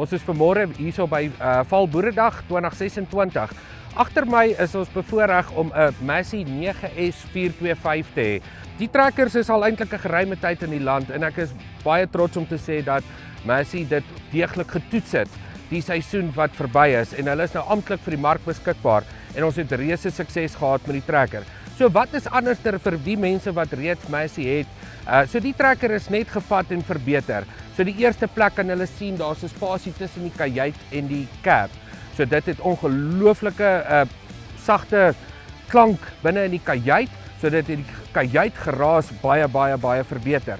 Ons is vanmôre hierso by Valboeredag 2026. Agter my is ons bevoorreg om 'n Massey 9S425 te hê. Die trekkers is al eintlik 'n geruime tyd in die land en ek is baie trots om te sê dat Massey dit deeglik getoets het die seisoen wat verby is en hulle is nou amptelik vir die mark beskikbaar en ons het reuse sukses gehad met die trekker. So wat is anderster vir die mense wat reeds Massey het? So die trekker is net gevat en verbeter. So die eerste plek kan hulle sien, daar's 'n spasie tussen die kajuit en die cab. So dit het ongelooflike sagte klank binne in die kajuit, so dit het die kajuit geraas baie verbeter.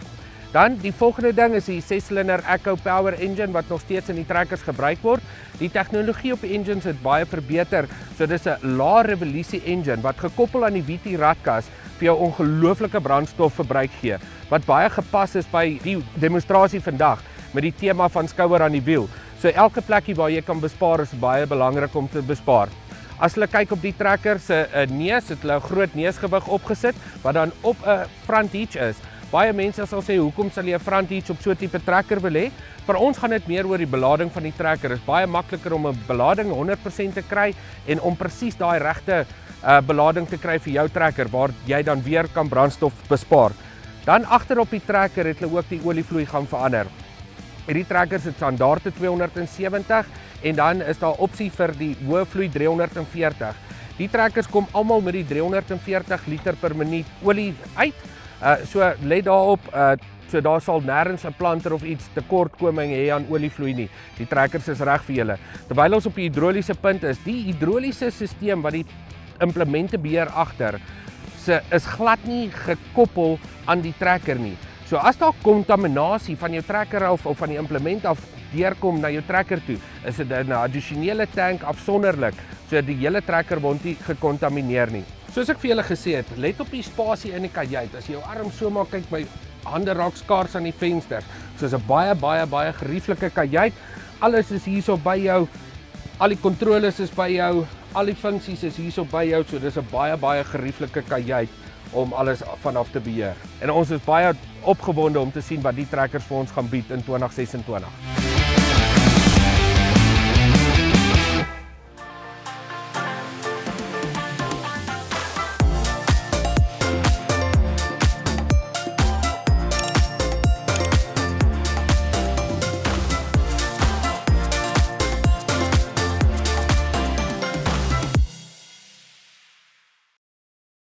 Dan die volgende ding is die 6-silinder Echo Power Engine wat nog steeds in die trekkers gebruik word. Die tegnologie op die engines het baie verbeter. So dis 'n lae revolusie engine wat gekoppel aan die VT ratkas vir jou ongelooflike brandstofverbruik gee, wat baie gepas is by die demonstrasie vandag met die tema van skouer aan die wiel. So elke plekkie waar jy kan bespaar is baie belangrik om te bespaar. As hulle kyk op die trekker se neus, het hulle 'n groot neusgewig opgesit wat dan op 'n front hitch is. Baie mense sal sê, hoekom sal jy 'n front hitch op so 'n tipe trekker wil hê? Vir ons gaan dit meer oor die belading van die trekker. Dit is baie makliker om 'n belading 100% te kry en om presies daai regte belading te kry vir jou trekker waar jy dan weer kan brandstof bespaar. Dan agter op die trekker het hulle ook die olievloei gaan verander. Hierdie trekkers het standaard 270 en dan is daar opsie vir die hoë vloei 340. Die trekkers kom almal met die 340 liter per minuut olie uit. So let daarop, so daar sal nêrens 'n planter of iets tekortkoming hê aan olievloei nie. Die trekkers is reg vir julle. Terwyl ons op die hidroliese punt is, die hidroliese stelsel wat die implemente beheer agter, is glad nie gekoppel aan die trekker nie. So as daar kontaminasie van jou trekker af of van die implement af deurkom na jou trekker toe, is dit 'n addisionele tank afsonderlik, so die hele trekker word nie gekontamineer nie. Soos ek vir julle gesê het, let op die spasie in die kajuit. As jy jou arm so maak, kyk, my hande raak skaars aan die venster. So is 'n baie gerieflike kajuit. Alles is hierso by jou. Al die kontroles is by jou. Al die funksies is hierso by jou. So dis 'n baie gerieflike kajuit om alles vanaf te beheer. En ons is baie opgewonde om te sien wat die trekkers vir ons gaan bied in 2026.